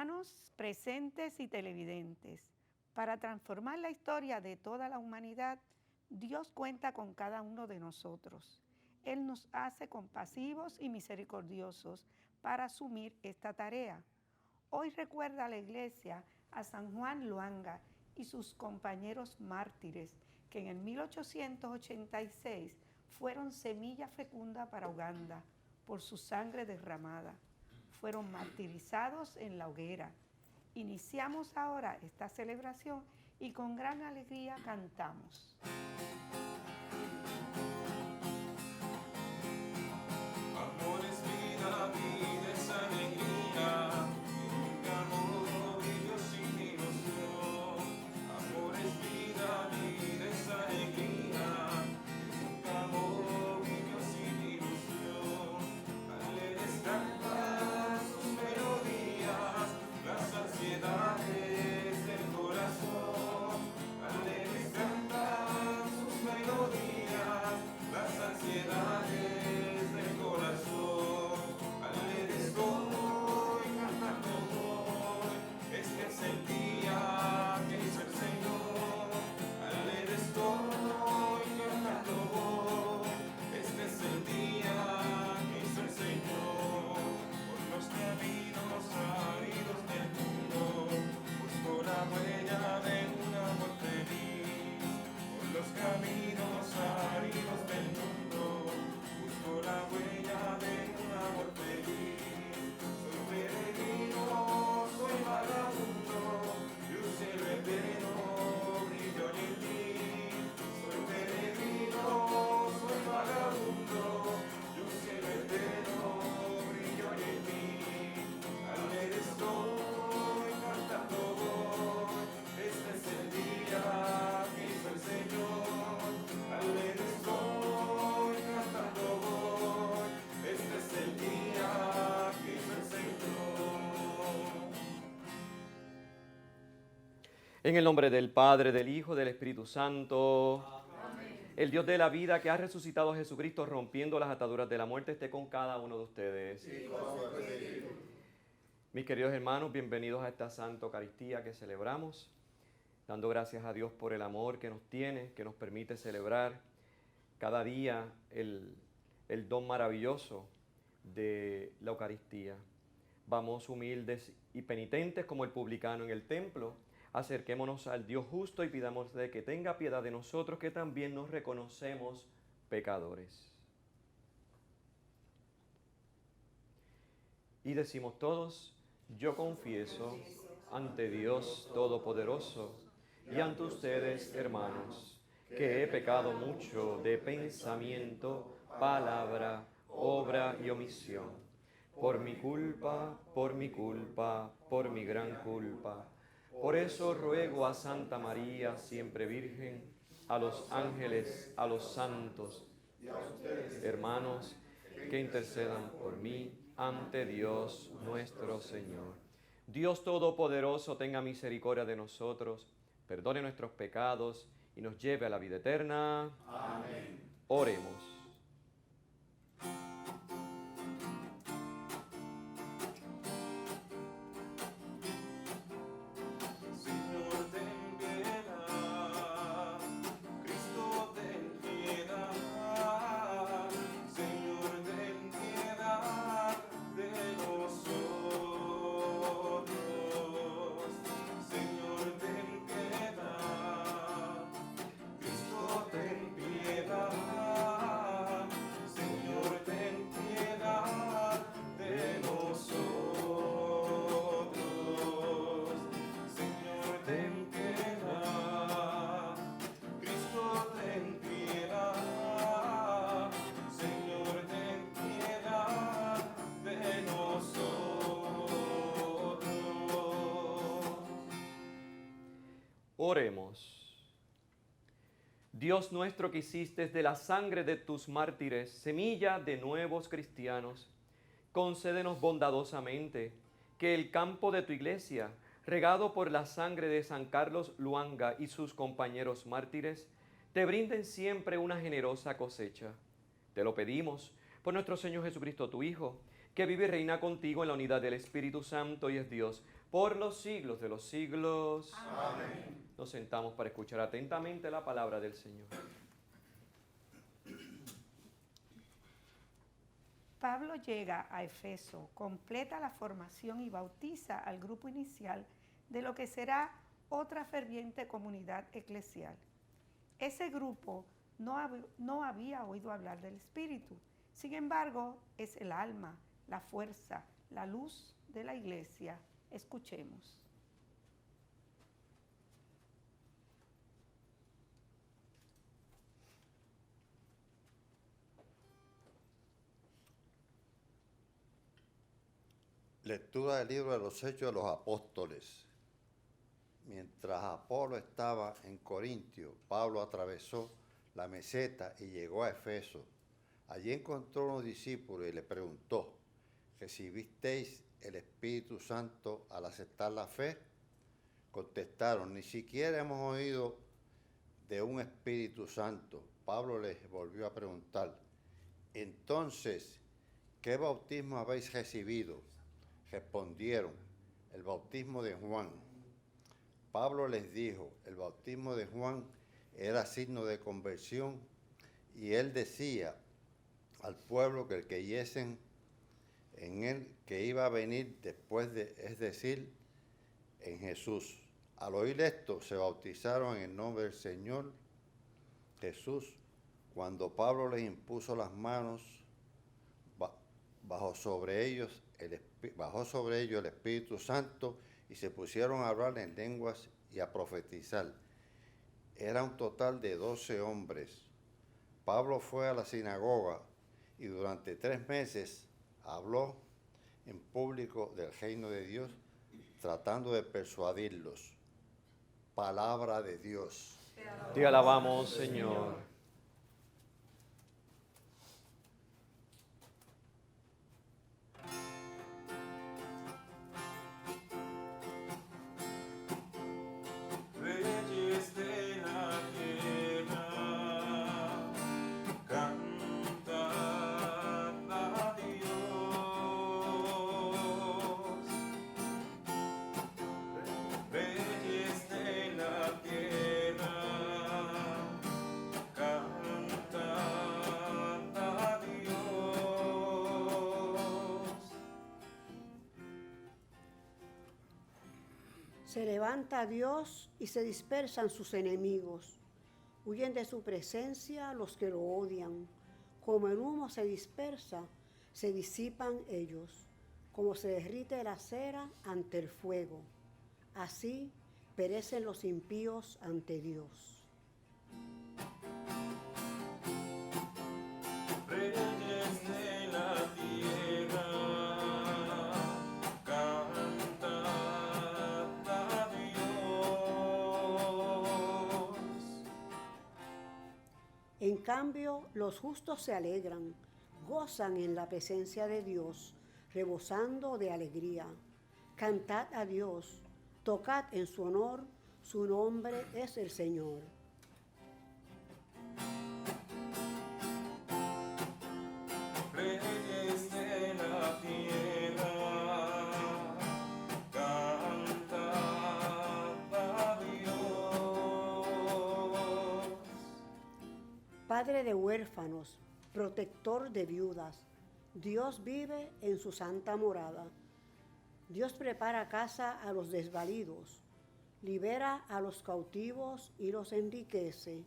hermanos presentes y televidentes, para transformar la historia de toda la humanidad, Dios cuenta con cada uno de nosotros. Él nos hace compasivos y misericordiosos para asumir esta tarea. Hoy recuerda a la Iglesia a San Juan Luanga y sus compañeros mártires, que en el 1886 fueron semilla fecunda para Uganda por su sangre derramada. Fueron martirizados en la hoguera. Iniciamos ahora esta celebración y con gran alegría cantamos. Amor es vida, vida es alegría, nunca amor, brillo sin ilusión. Amor es vida, vida es alegría, nunca amor, brillo sin ilusión. Alegres cantan sus melodías, las ansiedades del corazón. Alegres cantan sus melodías, las ansiedades del corazón. Alegres voy, cantando voy, este es el día que hizo el Señor. Alegres voy, cantando voy, este es el día que hizo el Señor. Por los caminos áridos del mundo busco la huella de un amor feliz. Por los caminos áridos del mundo busco la huella de un amor feliz. Soy peregrino, soy vagabundo, y un cielo eterno brillo en mí. Soy peregrino, soy vagabundo, y un cielo eterno brillo en mí. Alegre estoy, cantando voy, este es el día que hizo el Señor. Alegre estoy, cantando voy, este es el día que hizo el Señor. En el nombre del Padre, del Hijo, del Espíritu Santo. Amén. El Dios de la vida que ha resucitado a Jesucristo rompiendo las ataduras de la muerte esté con cada uno de ustedes. Sí, con su espíritu. Mis queridos hermanos, bienvenidos a esta Santa Eucaristía que celebramos, dando gracias a Dios por el amor que nos tiene, que nos permite celebrar cada día el don maravilloso de la Eucaristía. Vamos humildes y penitentes como el publicano en el templo, acerquémonos al Dios justo y pidámosle que tenga piedad de nosotros, que también nos reconocemos pecadores. Y decimos todos: yo confieso ante Dios Todopoderoso y ante ustedes, hermanos, que he pecado mucho de pensamiento, palabra, obra y omisión. Por mi culpa, por mi culpa, por mi gran culpa. Por eso ruego a Santa María, siempre Virgen, a los ángeles, a los santos, Y a ustedes, hermanos, que intercedan por mí ante Dios nuestro Señor. Dios Todopoderoso tenga misericordia de nosotros, perdone nuestros pecados y nos lleve a la vida eterna. amén. Oremos. Señor, ten piedad, Cristo, ten piedad, Señor, ten piedad de nosotros. Señor, ten piedad, Cristo, ten piedad, Señor, ten piedad de nosotros. Señor, ten piedad, Cristo, ten piedad, Señor, ten piedad de nosotros. Oremos. Dios nuestro, que hiciste de la sangre de tus mártires semilla de nuevos cristianos, concédenos bondadosamente que el campo de tu iglesia, regado por la sangre de San Carlos Luanga y sus compañeros mártires, te brinden siempre una generosa cosecha. Te lo pedimos por nuestro Señor Jesucristo, tu Hijo, que vive y reina contigo en la unidad del Espíritu Santo y es Dios por los siglos de los siglos. Amén. Nos sentamos para escuchar atentamente la palabra del Señor. Pablo llega a Efeso, completa la formación y bautiza al grupo inicial de lo que será otra ferviente comunidad eclesial. Ese grupo no había oído hablar del Espíritu. Sin embargo, es el alma, la fuerza, la luz de la iglesia. Escuchemos. Lectura del libro de los Hechos de los Apóstoles. Mientras Apolo estaba en Corintio, Pablo atravesó la meseta y llegó a Efeso. Allí encontró unos discípulos y le preguntó: ¿recibisteis el Espíritu Santo al aceptar la fe? Contestaron: ni siquiera hemos oído de un Espíritu Santo. Pablo les volvió a preguntar: entonces, ¿qué bautismo habéis recibido? Respondieron: el bautismo de Juan. Pablo les dijo: el bautismo de Juan era signo de conversión, y él decía al pueblo que el que creyesen en él, que iba a venir después es decir, en Jesús. Al oír esto, se bautizaron en el nombre del Señor Jesús. Cuando Pablo les impuso las manos, bajó sobre ellos el Espíritu Santo y se pusieron a hablar en lenguas y a profetizar. Era un total de 12 hombres. Pablo fue a la sinagoga y durante 3 meses habló en público del reino de Dios, tratando de persuadirlos. Palabra de Dios. Te alabamos, Señor. Reyes de la tierra, cantad a Dios. Reyes de la tierra, cantad a Dios. Se levanta Dios y se dispersan sus enemigos. Huyen de su presencia los que lo odian. Como el humo se dispersa, se disipan ellos. Como se derrite la cera ante el fuego. Así perecen los impíos ante Dios. Reyes de la tierra, cantad a Dios. En cambio, los justos se alegran, gozan en la presencia de Dios, rebosando de alegría. Cantad a Dios, tocad en su honor, su nombre es el Señor. Reyes de la tierra, cantad a Dios. Padre de huérfanos, protector de viudas, Dios vive en su santa morada. Dios prepara casa a los desvalidos, libera a los cautivos y los enriquece.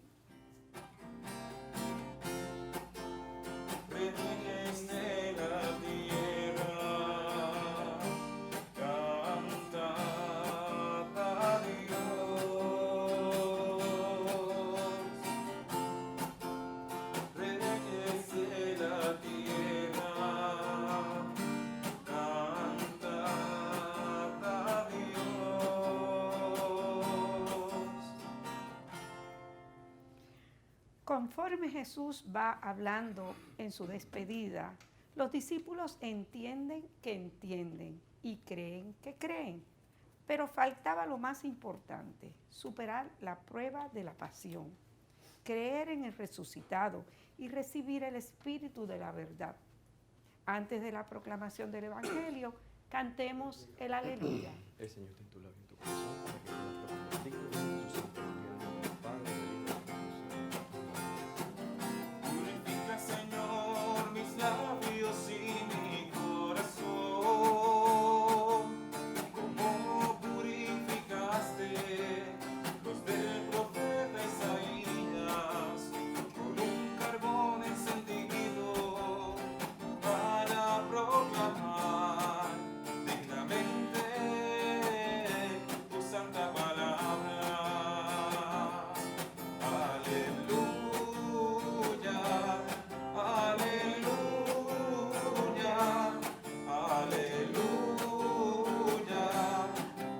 Reyes de la tierra, cantad a Dios. Reyes de la tierra, cantad a Dios. Conforme Jesús va hablando en su despedida, los discípulos entienden que entienden y creen que creen. Pero faltaba lo más importante: superar la prueba de la pasión, creer en el resucitado y recibir el Espíritu de la verdad. Antes de la proclamación del Evangelio, cantemos el Aleluya. El Señor te en tu labio, en tu corazón, para que puedas proclamar dignamente su santo nombre, en el nombre del Padre, del Hijo y del Espíritu Santo. Purifica, Señor, mis labios y mi corazón, como purificaste los del profeta Isaías, con un carbón encendido para proclamar dignamente tu santa palabra. Aleluya, aleluya, aleluya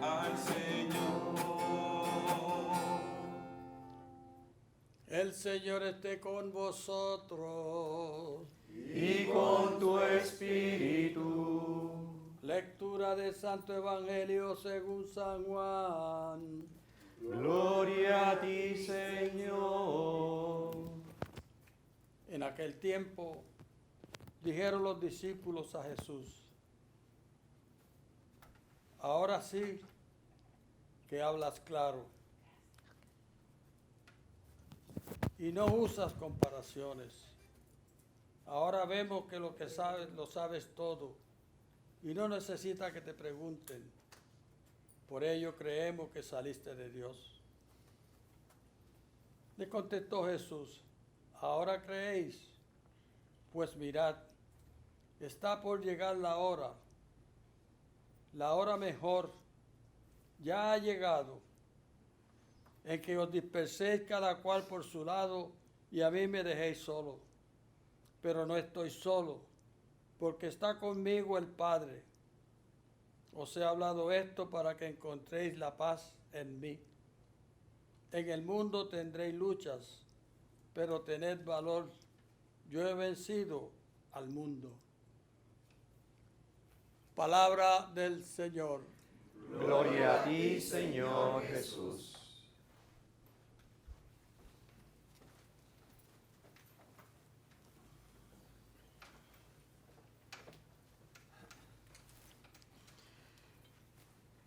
al Señor. El Señor esté con vosotros. Y con tu espíritu. Lectura del Santo Evangelio según San Juan. Gloria a ti, Señor. En aquel tiempo dijeron los discípulos a Jesús: ahora sí que hablas claro y no usas comparaciones. Ahora vemos que lo que sabes lo sabes todo y no necesitas que te pregunten. Por ello creemos que saliste de Dios. Le contestó Jesús: ¿ahora creéis? Pues mirad, está por llegar la hora mejor, ya ha llegado, en que os disperséis cada cual por su lado y a mí me dejéis solo. Pero no estoy solo, porque está conmigo el Padre. Os he hablado esto para que encontréis la paz en mí. En el mundo tendréis luchas, pero tened valor. Yo he vencido al mundo. Palabra del Señor. Gloria a ti, Señor Jesús.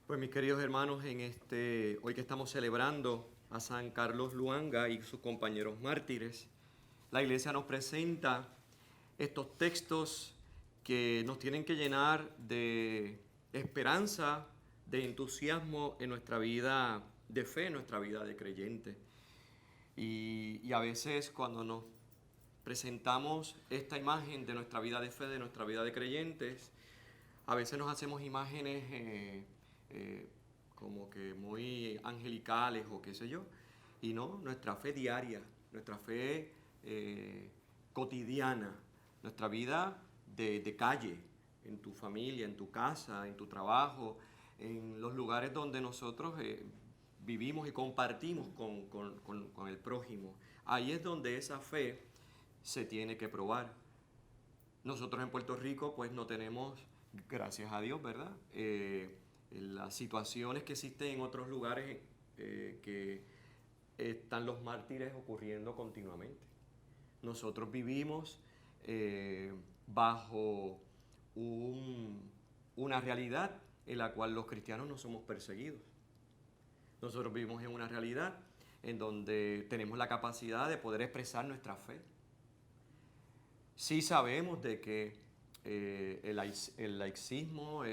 Pues mis queridos hermanos, hoy que estamos celebrando a San Carlos Luanga y sus compañeros mártires, la Iglesia nos presenta estos textos que nos tienen que llenar de esperanza, de entusiasmo en nuestra vida de fe, en nuestra vida de creyente. Y a veces cuando nos presentamos esta imagen de nuestra vida de fe, de nuestra vida de creyentes, a veces nos hacemos imágenes como que muy angelicales o qué sé yo, y no, nuestra fe diaria, nuestra fe cotidiana, nuestra vida de calle, en tu familia, en tu casa, en tu trabajo, en los lugares donde nosotros vivimos y compartimos con el prójimo. Ahí es donde esa fe se tiene que probar. Nosotros en Puerto Rico pues no tenemos, gracias a Dios, ¿verdad?, las situaciones que existen en otros lugares que están los mártires ocurriendo continuamente. Nosotros vivimos bajo una realidad en la cual los cristianos no somos perseguidos. Nosotros vivimos en una realidad en donde tenemos la capacidad de poder expresar nuestra fe. Sí sabemos de que el laicismo,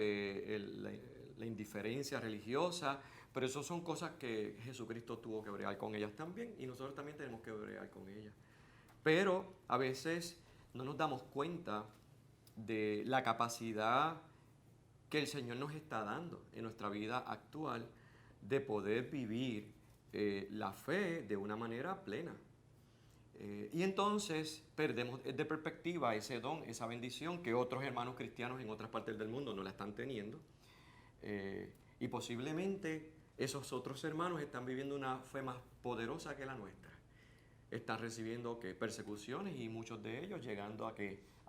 la indiferencia religiosa, pero eso son cosas que Jesucristo tuvo que bregar con ellas también y nosotros también tenemos que bregar con ellas. Pero a veces no nos damos cuenta de la capacidad que el Señor nos está dando en nuestra vida actual de poder vivir la fe de una manera plena. Y entonces perdemos de perspectiva ese don, esa bendición que otros hermanos cristianos en otras partes del mundo no la están teniendo. Y posiblemente esos otros hermanos están viviendo una fe más poderosa que la nuestra. Están recibiendo persecuciones y muchos de ellos llegando a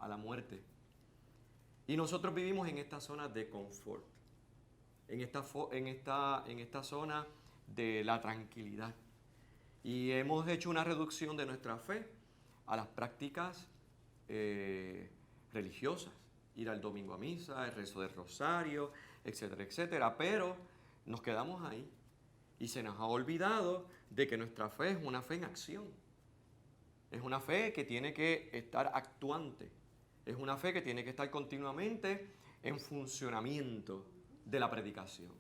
la muerte. Y nosotros vivimos en esta zona de confort, en esta zona de la tranquilidad. Y hemos hecho una reducción de nuestra fe a las prácticas religiosas. Ir al domingo a misa, el rezo del rosario, etcétera, etcétera. Pero nos quedamos ahí y se nos ha olvidado de que nuestra fe es una fe en acción. Es una fe que tiene que estar actuante. Es una fe que tiene que estar continuamente en funcionamiento de la predicación.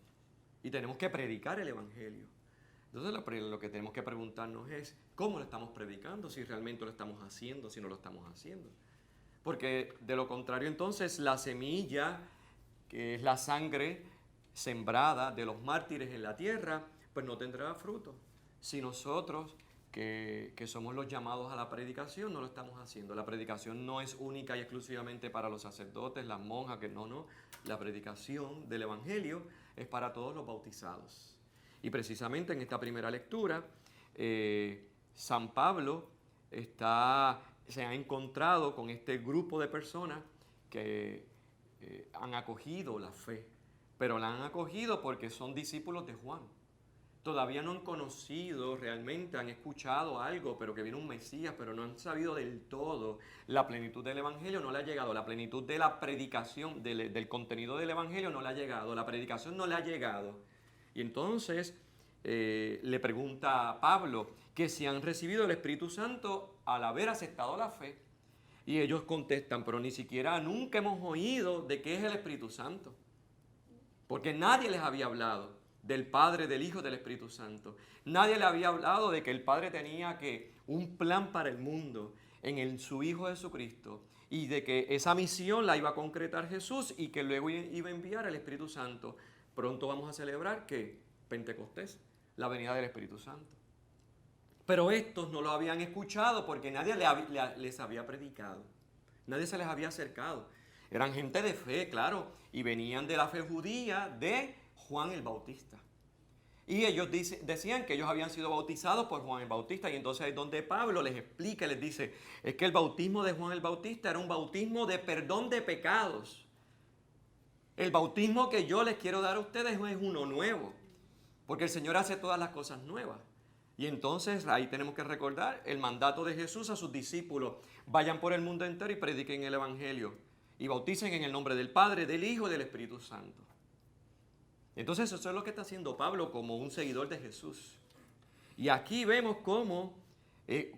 Y tenemos que predicar el Evangelio. Entonces lo que tenemos que preguntarnos es, ¿cómo lo estamos predicando? Si realmente lo estamos haciendo, si no lo estamos haciendo. Porque de lo contrario entonces la semilla, que es la sangre sembrada de los mártires en la tierra, pues no tendrá fruto. Si nosotros, que somos los llamados a la predicación, no lo estamos haciendo. La predicación no es única y exclusivamente para los sacerdotes, las monjas, que no. La predicación del Evangelio es para todos los bautizados. Y precisamente en esta primera lectura, San Pablo se ha encontrado con este grupo de personas que han acogido la fe, pero la han acogido porque son discípulos de Juan. Todavía no han conocido realmente, han escuchado algo, pero que viene un Mesías, pero no han sabido del todo. La plenitud del Evangelio no le ha llegado, la plenitud de la predicación, del contenido del Evangelio no le ha llegado, la predicación no le ha llegado. Y entonces le pregunta a Pablo que si han recibido el Espíritu Santo al haber aceptado la fe. Y ellos contestan, pero ni siquiera nunca hemos oído de qué es el Espíritu Santo. Porque nadie les había hablado del Padre, del Hijo, del Espíritu Santo. Nadie le había hablado de que el Padre tenía un plan para el mundo en su Hijo Jesucristo y de que esa misión la iba a concretar Jesús y que luego iba a enviar el Espíritu Santo. Pronto vamos a celebrar que Pentecostés, la venida del Espíritu Santo. Pero estos no lo habían escuchado porque nadie les había predicado. Nadie se les había acercado. Eran gente de fe, claro, y venían de la fe judía de Juan el Bautista. Y ellos decían que ellos habían sido bautizados por Juan el Bautista. Y entonces es donde Pablo les explica, les dice, es que el bautismo de Juan el Bautista era un bautismo de perdón de pecados. El bautismo que yo les quiero dar a ustedes es uno nuevo, porque el Señor hace todas las cosas nuevas. Y entonces ahí tenemos que recordar el mandato de Jesús a sus discípulos. Vayan por el mundo entero y prediquen el Evangelio. Y bauticen en el nombre del Padre, del Hijo y del Espíritu Santo. Entonces eso es lo que está haciendo Pablo como un seguidor de Jesús. Y aquí vemos cómo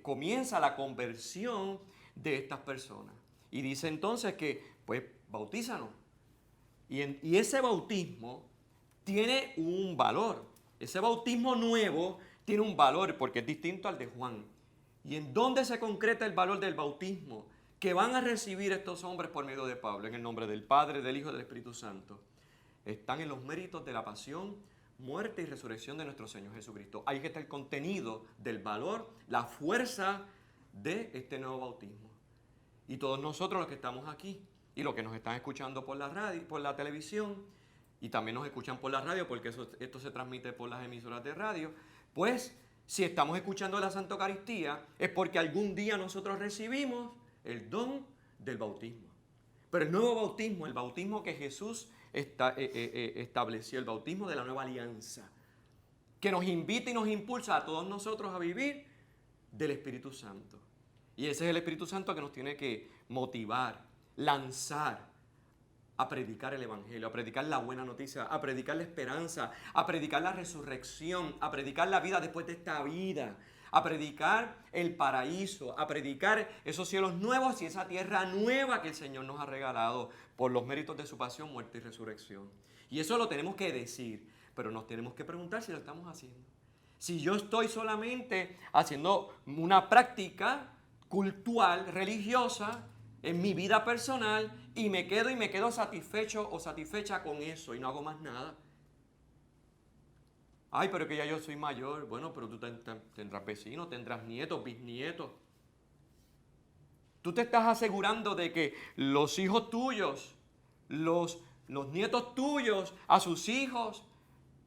comienza la conversión de estas personas. Y dice entonces que, pues, bautízanos. Y ese bautismo tiene un valor. Ese bautismo nuevo tiene un valor porque es distinto al de Juan. ¿Y en dónde se concreta el valor del bautismo que van a recibir estos hombres por medio de Pablo? En el nombre del Padre, del Hijo y del Espíritu Santo. Están en los méritos de la pasión, muerte y resurrección de nuestro Señor Jesucristo. Ahí está el contenido del valor, la fuerza de este nuevo bautismo. Y todos nosotros los que estamos aquí y los que nos están escuchando por la radio, por la televisión, y también nos escuchan por la radio porque esto se transmite por las emisoras de radio, pues si estamos escuchando la Santa Eucaristía es porque algún día nosotros recibimos el don del bautismo. Pero el nuevo bautismo, el bautismo que Jesús estableció, el bautismo de la nueva alianza, que nos invita y nos impulsa a todos nosotros a vivir del Espíritu Santo. Y ese es el Espíritu Santo que nos tiene que motivar, lanzar a predicar el Evangelio, a predicar la buena noticia, a predicar la esperanza, a predicar la resurrección, a predicar la vida después de esta vida, a predicar el paraíso, a predicar esos cielos nuevos y esa tierra nueva que el Señor nos ha regalado por los méritos de su pasión, muerte y resurrección. Y eso lo tenemos que decir, pero nos tenemos que preguntar si lo estamos haciendo. Si yo estoy solamente haciendo una práctica cultural, religiosa, en mi vida personal y me quedo satisfecho o satisfecha con eso y no hago más nada. Ay, pero que ya yo soy mayor. Bueno, pero tú tendrás vecinos, tendrás nietos, bisnietos. Tú te estás asegurando de que los hijos tuyos, los nietos tuyos, a sus hijos,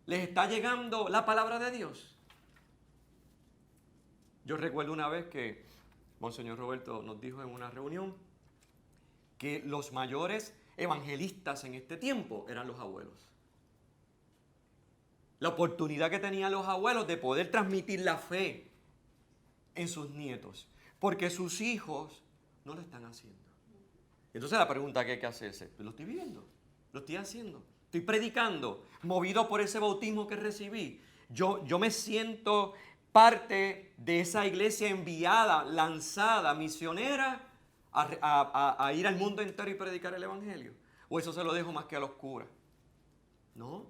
les está llegando la palabra de Dios. Yo recuerdo una vez que Monseñor Roberto nos dijo en una reunión que los mayores evangelistas en este tiempo eran los abuelos. La oportunidad que tenían los abuelos de poder transmitir la fe en sus nietos, porque sus hijos no lo están haciendo. Entonces la pregunta que hay que hacerse, ¿lo estoy viviendo? ¿Lo estoy haciendo? Estoy predicando, movido por ese bautismo que recibí. Yo me siento parte de esa iglesia enviada, lanzada, misionera, a ir al mundo entero y predicar el evangelio. O eso se lo dejo más que a los curas. No.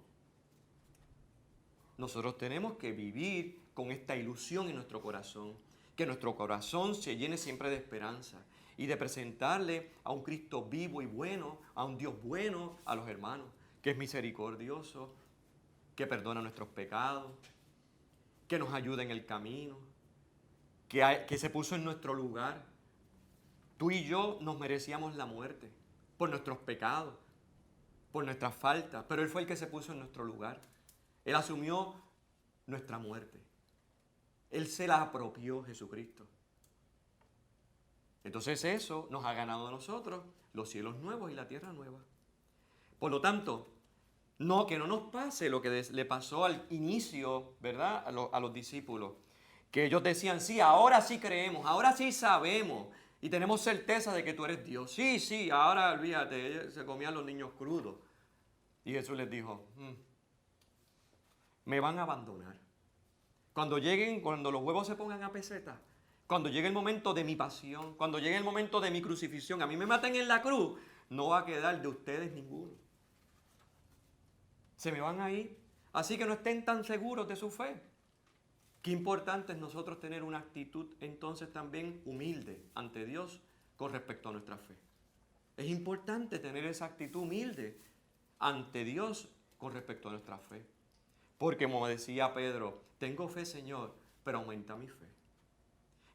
Nosotros tenemos que vivir con esta ilusión en nuestro corazón. Que nuestro corazón se llene siempre de esperanza y de presentarle a un Cristo vivo y bueno, a un Dios bueno a los hermanos, que es misericordioso, que perdona nuestros pecados, que nos ayuda en el camino, que se puso en nuestro lugar. Tú y yo nos merecíamos la muerte por nuestros pecados, por nuestras faltas, pero Él fue el que se puso en nuestro lugar. Él asumió nuestra muerte. Él se la apropió, Jesucristo. Entonces eso nos ha ganado a nosotros los cielos nuevos y la tierra nueva. Por lo tanto, que no nos pase lo que le pasó al inicio, ¿verdad? A los discípulos. Que ellos decían, sí, ahora sí creemos, ahora sí sabemos y tenemos certeza de que tú eres Dios. Sí, ahora olvídate, se comían los niños crudos. Y Jesús les dijo, me van a abandonar. Cuando los huevos se pongan a peseta, cuando llegue el momento de mi pasión, cuando llegue el momento de mi crucifixión, a mí me maten en la cruz, no va a quedar de ustedes ninguno. Se me van a ir. Así que no estén tan seguros de su fe. Qué importante es nosotros tener una actitud entonces también humilde ante Dios con respecto a nuestra fe. Es importante tener esa actitud humilde ante Dios con respecto a nuestra fe. Porque como decía Pedro, tengo fe, Señor, pero aumenta mi fe.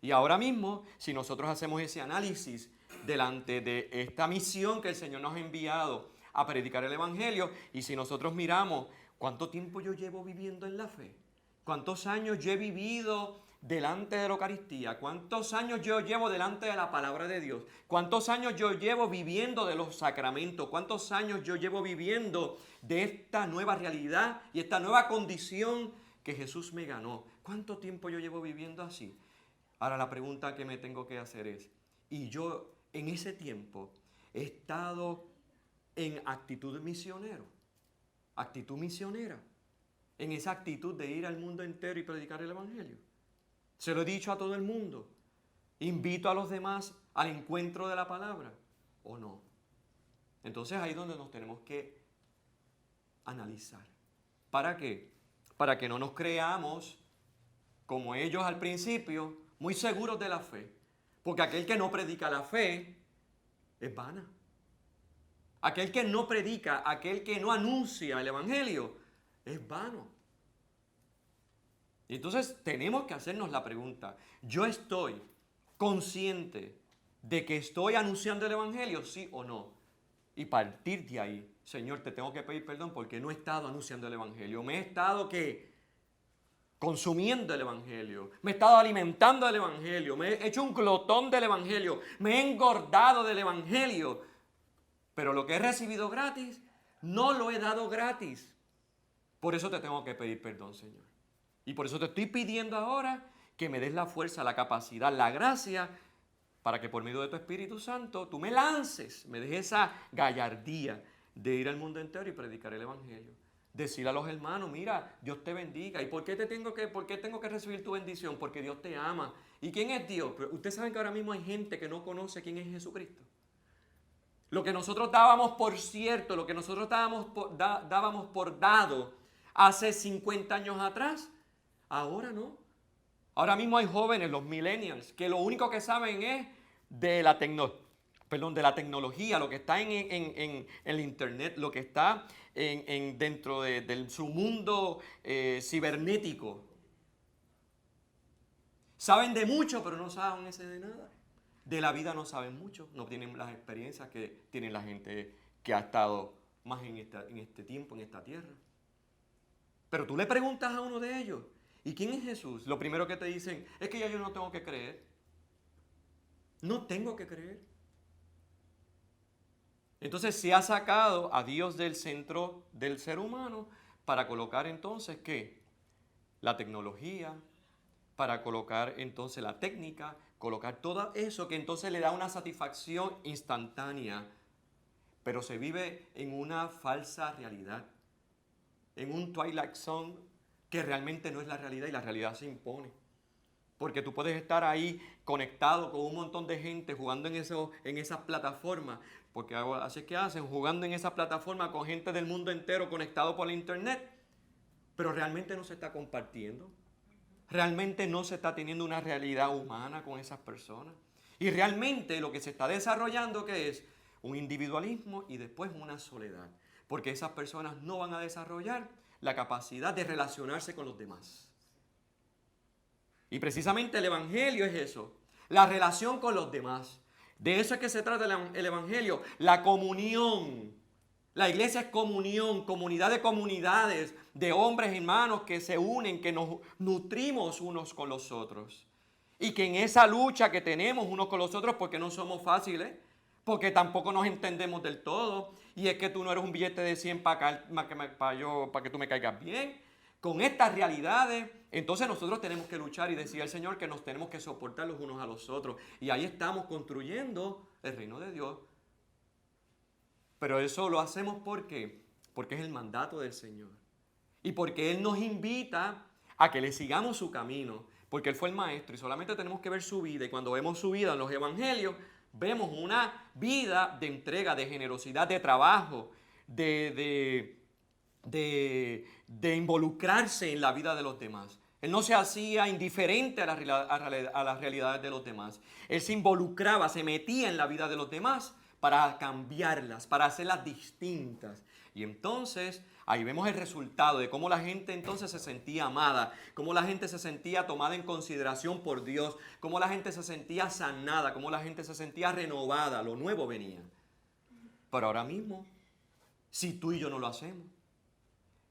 Y ahora mismo, si nosotros hacemos ese análisis delante de esta misión que el Señor nos ha enviado a predicar el Evangelio, y si nosotros miramos cuánto tiempo yo llevo viviendo en la fe, cuántos años yo he vivido delante de la Eucaristía, cuántos años yo llevo delante de la palabra de Dios, cuántos años yo llevo viviendo de los sacramentos, cuántos años yo llevo viviendo de esta nueva realidad y esta nueva condición que Jesús me ganó. ¿Cuánto tiempo yo llevo viviendo así? Ahora la pregunta que me tengo que hacer es, ¿y yo en ese tiempo he estado en actitud misionero? Actitud misionera. En esa actitud de ir al mundo entero y predicar el Evangelio. Se lo he dicho a todo el mundo. Invito a los demás al encuentro de la palabra. ¿O no? Entonces ahí es donde nos tenemos que analizar. ¿Para qué? Para que no nos creamos como ellos al principio, muy seguros de la fe. Porque aquel que no predica la fe es vana. Aquel que no predica, aquel que no anuncia el Evangelio, es vano. Y entonces tenemos que hacernos la pregunta, ¿yo estoy consciente de que estoy anunciando el Evangelio, sí o no? Y partir de ahí, Señor, te tengo que pedir perdón porque no he estado anunciando el Evangelio. Me he estado, ¿qué? Consumiendo el Evangelio. Me he estado alimentando del Evangelio. Me he hecho un glotón del Evangelio. Me he engordado del Evangelio. Pero lo que he recibido gratis, no lo he dado gratis. Por eso te tengo que pedir perdón, Señor. Y por eso te estoy pidiendo ahora que me des la fuerza, la capacidad, la gracia, para que por medio de tu Espíritu Santo tú me lances, me des esa gallardía de ir al mundo entero y predicar el Evangelio. Decirle a los hermanos, mira, Dios te bendiga. ¿Y por qué tengo que recibir tu bendición? Porque Dios te ama. ¿Y quién es Dios? Pero ustedes saben que ahora mismo hay gente que no conoce quién es Jesucristo. Lo que nosotros dábamos por cierto, lo que nosotros dábamos por dado hace 50 años atrás, ahora no. Ahora mismo hay jóvenes, los millennials, que lo único que saben es de la tecnología, lo que está en el internet, lo que está dentro de su mundo cibernético. Saben de mucho, pero no saben de nada. De la vida no saben mucho, no tienen las experiencias que tiene la gente que ha estado más en este tiempo, en esta tierra. Pero tú le preguntas a uno de ellos, ¿y quién es Jesús? Lo primero que te dicen es que ya yo no tengo que creer. No tengo que creer. Entonces se ha sacado a Dios del centro del ser humano para colocar entonces, ¿qué? La tecnología, para colocar entonces la técnica, colocar todo eso que entonces le da una satisfacción instantánea. pero se vive en una falsa realidad, en un Twilight Zone que realmente no es la realidad y la realidad se impone. Porque tú puedes estar ahí conectado con un montón de gente jugando en esas plataformas, porque así es que hacen, jugando en esa plataforma con gente del mundo entero conectado por la internet, pero realmente no se está compartiendo, realmente no se está teniendo una realidad humana con esas personas. Y realmente lo que se está desarrollando que es un individualismo y después una soledad, porque esas personas no van a desarrollar la capacidad de relacionarse con los demás. Y precisamente el Evangelio es eso, la relación con los demás. De eso es que se trata el Evangelio, la comunión. La iglesia es comunión, comunidad de comunidades, de hombres y hermanos que se unen, que nos nutrimos unos con los otros. Y que en esa lucha que tenemos unos con los otros, porque no somos fáciles, porque tampoco nos entendemos del todo, y es que tú no eres un billete de 100 para que tú me caigas bien. Con estas realidades, entonces nosotros tenemos que luchar y decir al Señor que nos tenemos que soportar los unos a los otros. Y ahí estamos construyendo el reino de Dios. Pero eso lo hacemos porque es el mandato del Señor. Y porque Él nos invita a que le sigamos su camino. Porque Él fue el maestro y solamente tenemos que ver su vida. Y cuando vemos su vida en los evangelios, vemos una vida de entrega, de generosidad, de trabajo, de involucrarse en la vida de los demás. Él no se hacía indiferente a las realidades de los demás. Él se involucraba, se metía en la vida de los demás para cambiarlas, para hacerlas distintas. Y entonces ahí vemos el resultado de cómo la gente entonces se sentía amada, cómo la gente se sentía tomada en consideración por Dios, cómo la gente se sentía sanada, cómo la gente se sentía renovada, lo nuevo venía. Pero ahora mismo, si tú y yo no lo hacemos,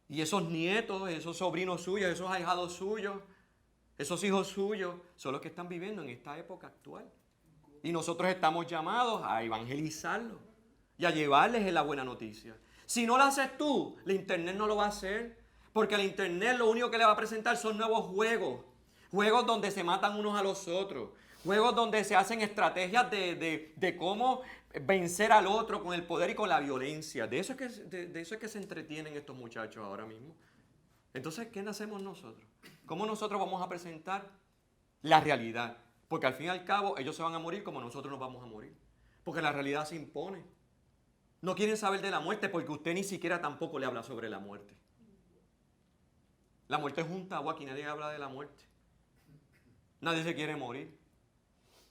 y esos nietos, esos sobrinos suyos, esos ahijados suyos, esos hijos suyos, son los que están viviendo en esta época actual. Y nosotros estamos llamados a evangelizarlos y a llevarles la buena noticia. Si no lo haces tú, la internet no lo va a hacer. Porque la internet lo único que le va a presentar son nuevos juegos. Juegos donde se matan unos a los otros. Juegos donde se hacen estrategias de cómo vencer al otro con el poder y con la violencia. De eso es que se entretienen estos muchachos ahora mismo. Entonces, ¿qué hacemos nosotros? ¿Cómo nosotros vamos a presentar la realidad? Porque al fin y al cabo ellos se van a morir como nosotros nos vamos a morir. Porque la realidad se impone. No quieren saber de la muerte porque usted ni siquiera tampoco le habla sobre la muerte. La muerte es un tabú, aquí nadie habla de la muerte. Nadie se quiere morir.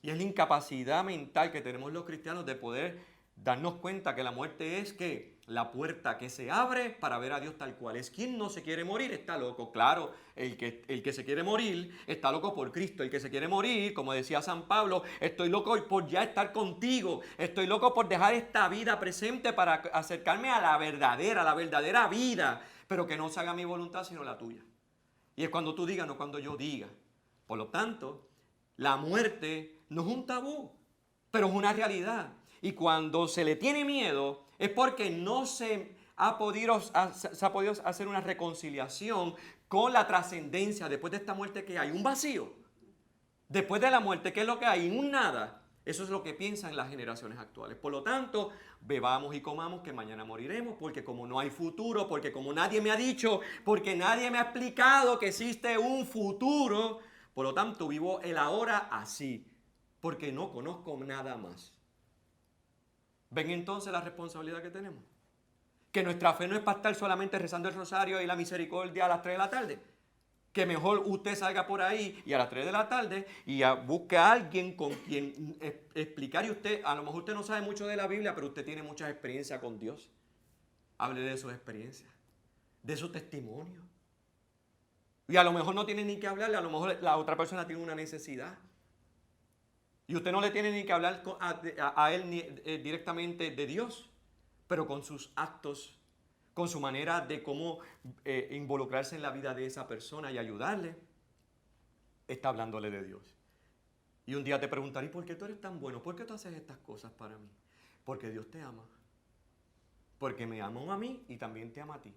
Y es la incapacidad mental que tenemos los cristianos de poder darnos cuenta que la muerte es que la puerta que se abre para ver a Dios tal cual es. Quien no se quiere morir está loco. Claro, el que se quiere morir está loco por Cristo. El que se quiere morir, como decía San Pablo, estoy loco por ya estar contigo. Estoy loco por dejar esta vida presente para acercarme a la verdadera vida. Pero que no se haga mi voluntad sino la tuya. Y es cuando tú digas, no cuando yo diga. Por lo tanto, la muerte no es un tabú, pero es una realidad. Y cuando se le tiene miedo es porque no se ha podido hacer una reconciliación con la trascendencia. Después de esta muerte, ¿qué hay? Un vacío. Después de la muerte, ¿qué es lo que hay? Un nada. Eso es lo que piensan las generaciones actuales. Por lo tanto, bebamos y comamos que mañana moriremos, porque como no hay futuro, porque como nadie me ha dicho, porque nadie me ha explicado que existe un futuro, por lo tanto vivo el ahora así, porque no conozco nada más. ¿Ven entonces la responsabilidad que tenemos? Que nuestra fe no es para estar solamente rezando el rosario y la misericordia a las 3 de la tarde. Que mejor usted salga por ahí y a las 3 de la tarde y busque a alguien con quien explicar. Y usted, a lo mejor usted no sabe mucho de la Biblia, pero usted tiene mucha experiencia con Dios. Hable de sus experiencias, de su testimonio. Y a lo mejor no tiene ni que hablarle, a lo mejor la otra persona tiene una necesidad. Y usted no le tiene ni que hablar a él directamente de Dios, pero con sus actos, con su manera de cómo involucrarse en la vida de esa persona y ayudarle, está hablándole de Dios. Y un día te preguntaré, ¿por qué tú eres tan bueno? ¿Por qué tú haces estas cosas para mí? Porque Dios te ama. Porque me amó a mí y también te ama a ti.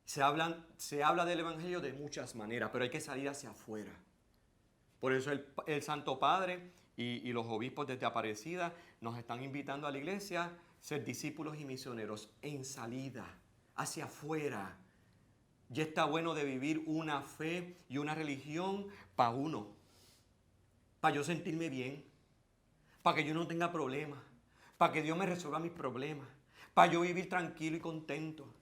Se habla del Evangelio de muchas maneras, pero hay que salir hacia afuera. Por eso el Santo Padre y los obispos desde Aparecida nos están invitando a la iglesia a ser discípulos y misioneros en salida, hacia afuera. Ya está bueno de vivir una fe y una religión para uno, para yo sentirme bien, para que yo no tenga problemas, para que Dios me resuelva mis problemas, para yo vivir tranquilo y contento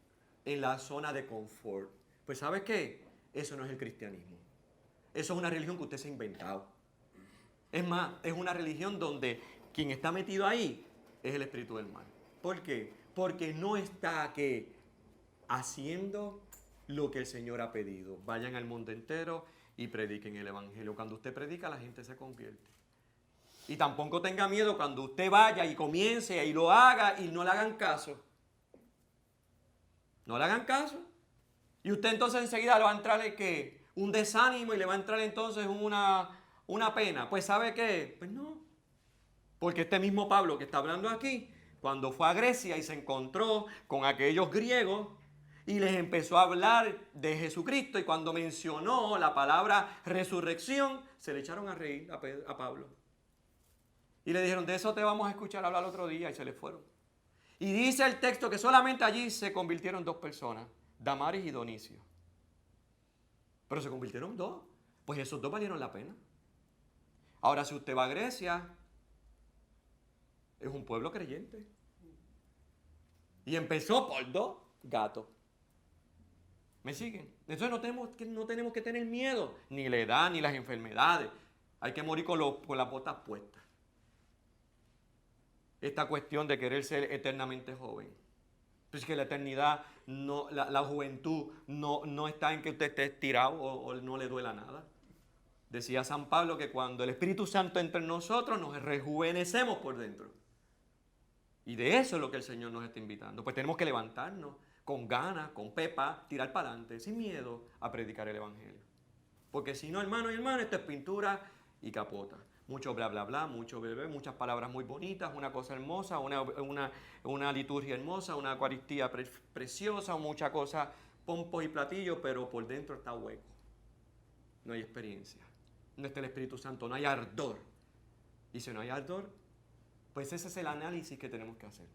en la zona de confort. Pues ¿sabe qué? Eso no es el cristianismo. Eso es una religión que usted se ha inventado. Es más, es una religión donde quien está metido ahí es el espíritu del mal. ¿Por qué? Porque no está haciendo lo que el Señor ha pedido. Vayan al mundo entero y prediquen el evangelio. Cuando usted predica, la gente se convierte. Y tampoco tenga miedo cuando usted vaya y comience y lo haga y no le hagan caso. No le hagan caso. Y usted entonces enseguida le va a entrar un desánimo y le va a entrar entonces una pena. Pues ¿sabe qué? Pues no. Porque este mismo Pablo que está hablando aquí, cuando fue a Grecia y se encontró con aquellos griegos y les empezó a hablar de Jesucristo, y cuando mencionó la palabra resurrección, se le echaron a reír a Pablo. Y le dijeron, de eso te vamos a escuchar hablar otro día, y se le fueron. Y dice el texto que solamente allí se convirtieron 2 personas, Damaris y Donicio. Pero se convirtieron 2, pues esos 2 valieron la pena. Ahora, si usted va a Grecia, es un pueblo creyente. Y empezó por 2 gatos. ¿Me siguen? Entonces no tenemos que tener miedo, ni la edad, ni las enfermedades. Hay que morir con las botas puestas. Esta cuestión de querer ser eternamente joven. Pues que la eternidad, la juventud, no está en que usted esté estirado o no le duela nada. Decía San Pablo que cuando el Espíritu Santo entra en nosotros, nos rejuvenecemos por dentro. Y de eso es lo que el Señor nos está invitando. Pues tenemos que levantarnos con ganas, con pepa, tirar para adelante, sin miedo a predicar el evangelio. Porque si no, hermano y hermana, esto es pintura y capota. Mucho bla, bla, bla, mucho bebé, muchas palabras muy bonitas, una cosa hermosa, una liturgia hermosa, una eucaristía preciosa, mucha cosa, pompos y platillos, pero por dentro está hueco. No hay experiencia. No está el Espíritu Santo, no hay ardor. Y si no hay ardor, pues ese es el análisis que tenemos que hacer.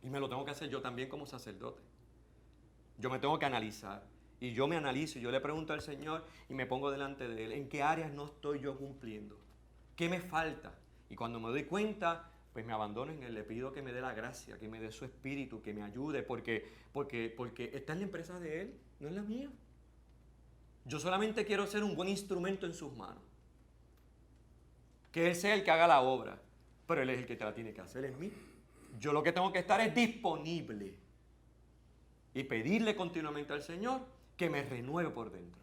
Y me lo tengo que hacer yo también como sacerdote. Yo me tengo que analizar. Y yo me analizo y yo le pregunto al Señor y me pongo delante de Él. ¿En qué áreas no estoy yo cumpliendo? ¿Qué me falta? Y cuando me doy cuenta, pues me abandono en Él. Le pido que me dé la gracia, que me dé su espíritu, que me ayude. Porque esta es la empresa de Él, no es la mía. Yo solamente quiero ser un buen instrumento en sus manos. Que Él sea el que haga la obra. Pero Él es el que te la tiene que hacer, es mí. Yo lo que tengo que estar es disponible. Y pedirle continuamente al Señor que me renueve por dentro.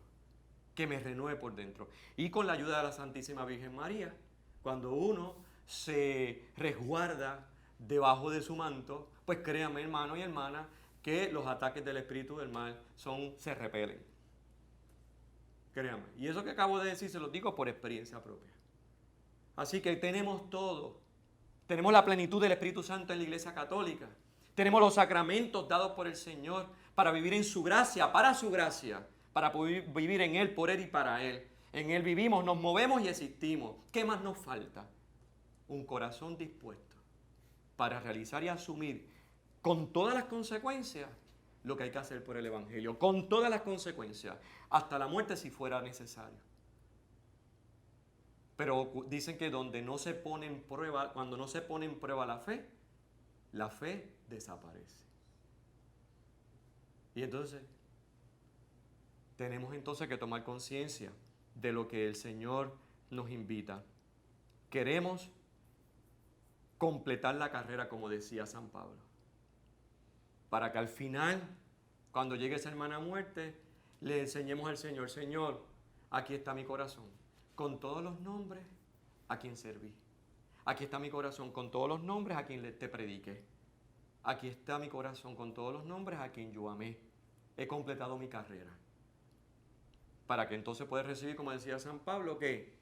Que me renueve por dentro. Y con la ayuda de la Santísima Virgen María, cuando uno se resguarda debajo de su manto, pues créame, hermano y hermana, que los ataques del espíritu del mal se repelen. Créame. Y eso que acabo de decir se lo digo por experiencia propia. Así que tenemos todo. Tenemos la plenitud del Espíritu Santo en la Iglesia Católica. Tenemos los sacramentos dados por el Señor para vivir en su gracia, para poder vivir en Él, por Él y para Él. En Él vivimos, nos movemos y existimos. ¿Qué más nos falta? Un corazón dispuesto para realizar y asumir con todas las consecuencias lo que hay que hacer por el Evangelio. Con todas las consecuencias, hasta la muerte si fuera necesario. Pero dicen que donde no se pone en prueba, cuando no se pone en prueba la fe desaparece. Y entonces, tenemos entonces que tomar conciencia de lo que el Señor nos invita. Queremos completar la carrera, como decía San Pablo, para que al final, cuando llegue esa hermana muerte, le enseñemos al Señor, Señor, aquí está mi corazón, con todos los nombres a quien serví. Aquí está mi corazón con todos los nombres a quien te prediqué. Aquí está mi corazón con todos los nombres a quien yo amé. He completado mi carrera. Para que entonces puedas recibir, como decía San Pablo, que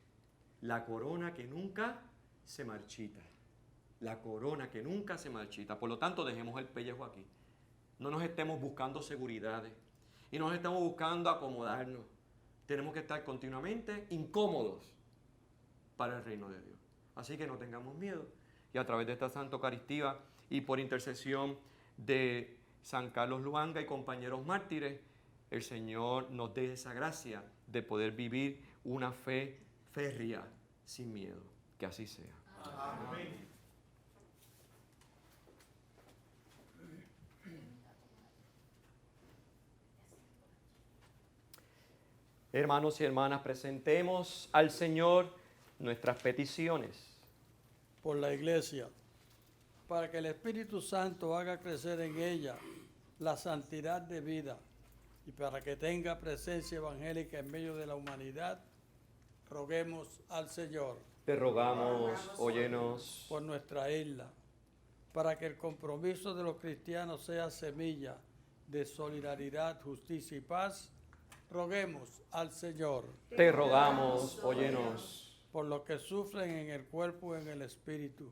la corona que nunca se marchita. La corona que nunca se marchita. Por lo tanto, dejemos el pellejo aquí. No nos estemos buscando seguridades. Y no nos estamos buscando acomodarnos. Tenemos que estar continuamente incómodos para el reino de Dios. Así que no tengamos miedo. Y a través de esta Santa Eucaristía y por intercesión de San Carlos Luanga y compañeros mártires, el Señor nos dé esa gracia de poder vivir una fe férrea, sin miedo. Que así sea. Amén. Hermanos y hermanas, presentemos al Señor nuestras peticiones. Por la Iglesia, para que el Espíritu Santo haga crecer en ella la santidad de vida y para que tenga presencia evangélica en medio de la humanidad, roguemos al Señor. Te rogamos, óyenos. Por nuestra isla, para que el compromiso de los cristianos sea semilla de solidaridad, justicia y paz, roguemos al Señor. Te rogamos, óyenos. Por los que sufren en el cuerpo y en el espíritu,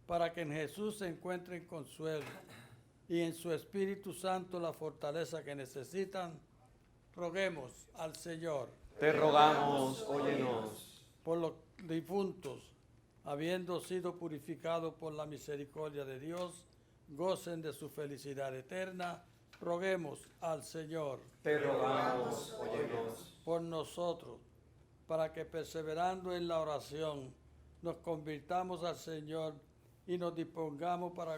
para que en Jesús se encuentren consuelo y en su Espíritu Santo la fortaleza que necesitan, roguemos al Señor. Te rogamos, óyenos. Por los difuntos, habiendo sido purificados por la misericordia de Dios, gocen de su felicidad eterna, roguemos al Señor. Te rogamos, óyenos. Por nosotros, para que perseverando en la oración nos convirtamos al Señor y nos dispongamos para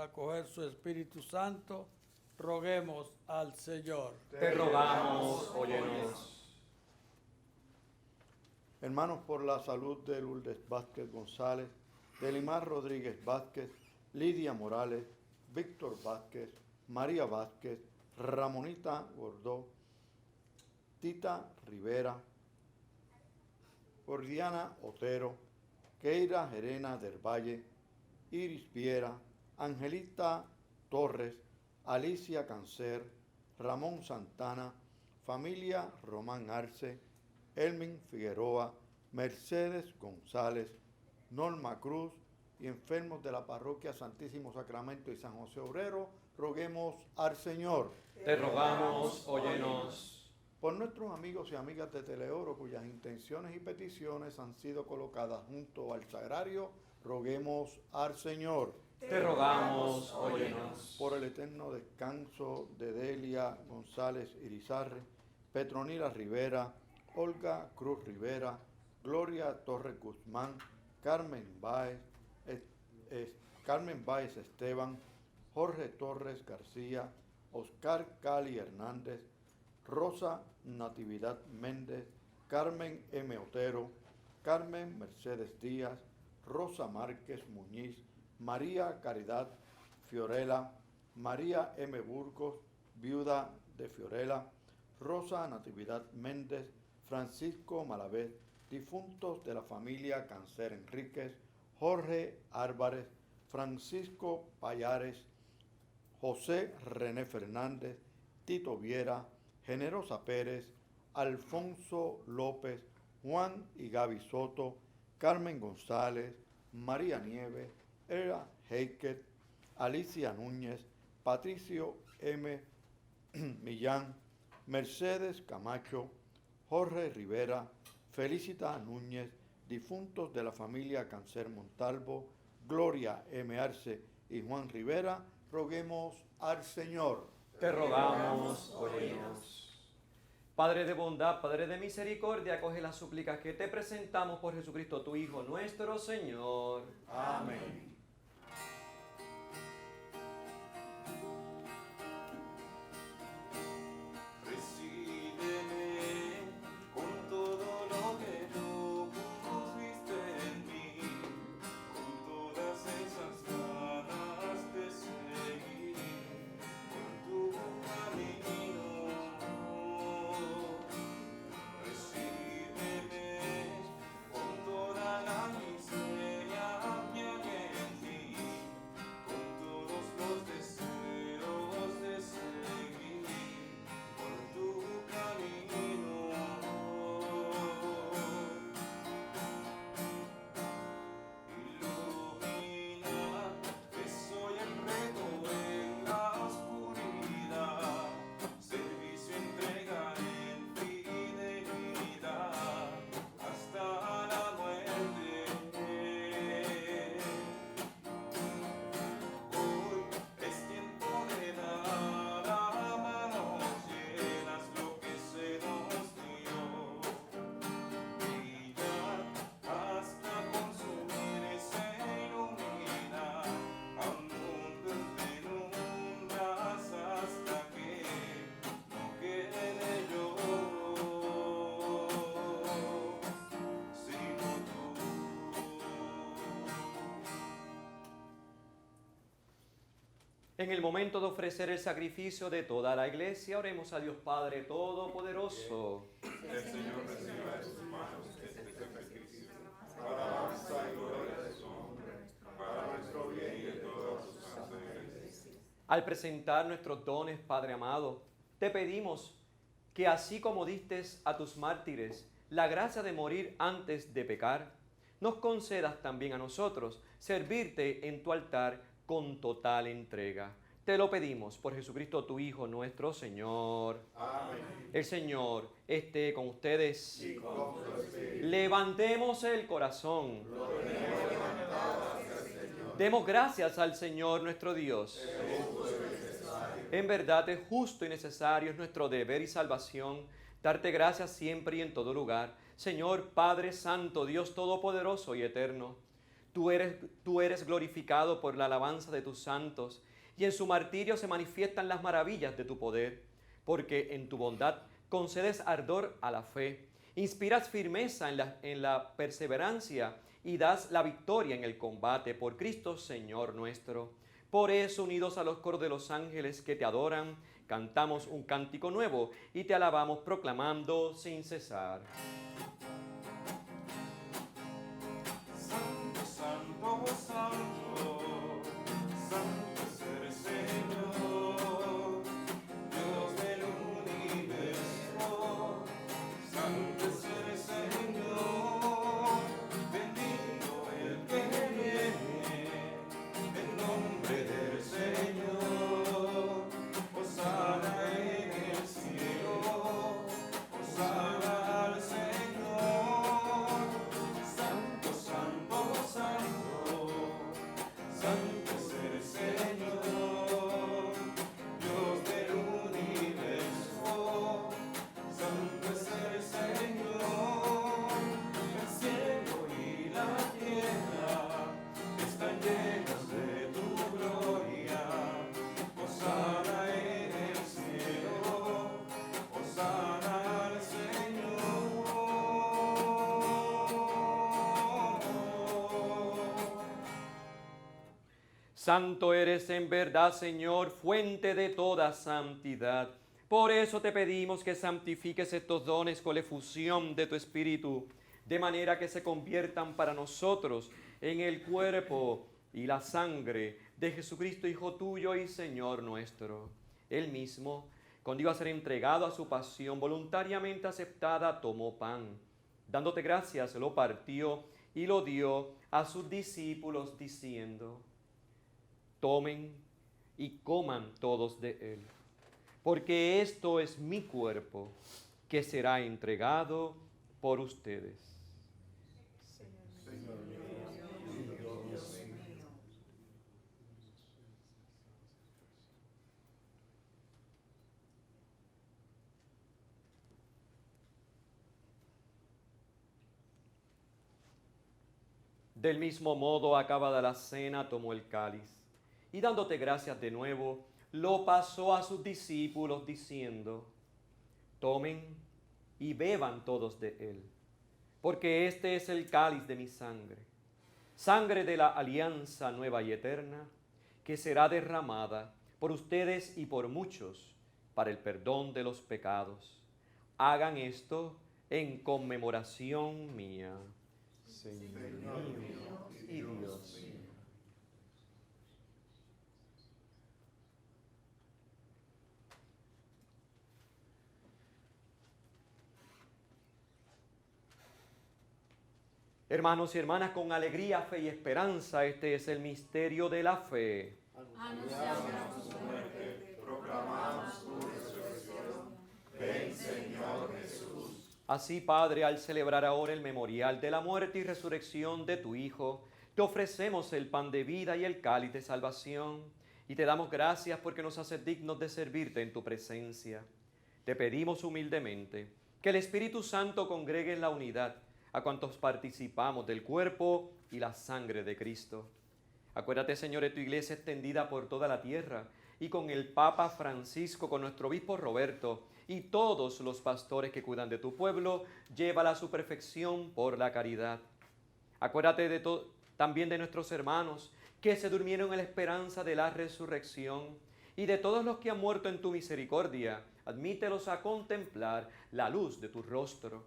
acoger su Espíritu Santo, roguemos al Señor. Te rogamos, óyenos. Hermanos, por la salud de Lourdes Vázquez González, de Limar Rodríguez Vázquez, Lidia Morales, Víctor Vázquez, María Vázquez, Ramonita Gordó, Tita Rivera, por Diana Otero, Keira Gerena del Valle, Iris Viera, Angelita Torres, Alicia Cancer, Ramón Santana, familia Román Arce, Elmin Figueroa, Mercedes González, Norma Cruz y enfermos de la parroquia Santísimo Sacramento y San José Obrero, roguemos al Señor. Te rogamos, óyenos. Por nuestros amigos y amigas de Teleoro, cuyas intenciones y peticiones han sido colocadas junto al sagrario, roguemos al Señor. Te rogamos, óyenos. Por el eterno descanso de Delia González Irizarre, Petronila Rivera, Olga Cruz Rivera, Gloria Torres Guzmán, Carmen Báez Esteban, Jorge Torres García, Oscar Cali Hernández, Rosa Natividad Méndez, Carmen M. Otero, Carmen Mercedes Díaz, Rosa Márquez Muñiz, María Caridad Fiorella, María M. Burgos, viuda de Fiorella, Rosa Natividad Méndez, Francisco Malavé, difuntos de la familia Cancer Enríquez, Jorge Álvarez, Francisco Payares, José René Fernández, Tito Viera, Generosa Pérez, Alfonso López, Juan y Gaby Soto, Carmen González, María Nieves, Era Heiket, Alicia Núñez, Patricio M. Millán, Mercedes Camacho, Jorge Rivera, Felicita Núñez, difuntos de la familia Cancer Montalvo, Gloria M. Arce y Juan Rivera, roguemos al Señor. Te rogamos, óyenos. Padre de bondad, Padre de misericordia, acoge las súplicas que te presentamos por Jesucristo, tu Hijo, nuestro Señor. Amén. Recíbeme con todo lo que tú pusiste en mí, con todas esas ganas de seguir, con tu camino. Recíbeme con toda la miseria que hay en En el momento de ofrecer el sacrificio de toda la iglesia, oremos a Dios Padre Todopoderoso. El Señor reciba de sus manos este sacrificio, para alabanza y gloria de su nombre, para nuestro bien y de todos sus santos fieles. Al presentar nuestros dones, Padre amado, te pedimos que así como distes a tus mártires la gracia de morir antes de pecar, nos concedas también a nosotros servirte en tu altar con total entrega. Te lo pedimos por Jesucristo, tu Hijo, nuestro Señor. Amén. El Señor esté con ustedes. Y con su espíritu. Levantemos el corazón. Lo tenemos levantado hacia el Señor. Demos gracias al Señor nuestro Dios. Es justo y necesario. En verdad es justo y necesario, es nuestro deber y salvación, darte gracias siempre y en todo lugar. Señor Padre Santo, Dios Todopoderoso y Eterno, tú eres glorificado por la alabanza de tus santos, y en su martirio se manifiestan las maravillas de tu poder, porque en tu bondad concedes ardor a la fe, inspiras firmeza en la perseverancia y das la victoria en el combate por Cristo Señor nuestro. Por eso, unidos a los coros de los ángeles que te adoran, cantamos un cántico nuevo y te alabamos proclamando sin cesar. Santo, santo, santo, santo es el Señor, Dios del universo. Santo es el Señor, bendito el que viene, en nombre del Señor. Hosana en el cielo, hosana al Señor. Santo, santo, santo, santo es el Señor, Dios del universo. Santo es el Señor, el cielo y la tierra están llenos de tu gloria. Hosana en el cielo, hosana al Señor. Santo eres en verdad, Señor, fuente de toda santidad. Por eso te pedimos que santifiques estos dones con la efusión de tu Espíritu, de manera que se conviertan para nosotros en el cuerpo y la sangre de Jesucristo, Hijo tuyo y Señor nuestro. Él mismo, cuando iba a ser entregado a su pasión voluntariamente aceptada, tomó pan. Dándote gracias, lo partió y lo dio a sus discípulos, diciendo: tomen y coman todos de él, porque esto es mi cuerpo, que será entregado por ustedes. Señor mío y Dios mío. Del mismo modo, acabada la cena, tomó el cáliz y dándote gracias de nuevo, lo pasó a sus discípulos diciendo: tomen y beban todos de él, porque este es el cáliz de mi sangre, sangre de la alianza nueva y eterna, que será derramada por ustedes y por muchos para el perdón de los pecados. Hagan esto en conmemoración mía. Señor mío y Dios mío. Hermanos y hermanas, con alegría, fe y esperanza, este es el misterio de la fe. Anunciamos su muerte, proclamamos su resurrección. Ven, Señor Jesús. Así, Padre, al celebrar ahora el memorial de la muerte y resurrección de tu Hijo, te ofrecemos el pan de vida y el cáliz de salvación, y te damos gracias porque nos haces dignos de servirte en tu presencia. Te pedimos humildemente que el Espíritu Santo congregue en la unidad a cuantos participamos del cuerpo y la sangre de Cristo. Acuérdate, Señor, de tu iglesia extendida por toda la tierra, y con el Papa Francisco, con nuestro obispo Roberto, y todos los pastores que cuidan de tu pueblo, llévala a su perfección por la caridad. Acuérdate también de nuestros hermanos que se durmieron en la esperanza de la resurrección, y de todos los que han muerto en tu misericordia, admítelos a contemplar la luz de tu rostro.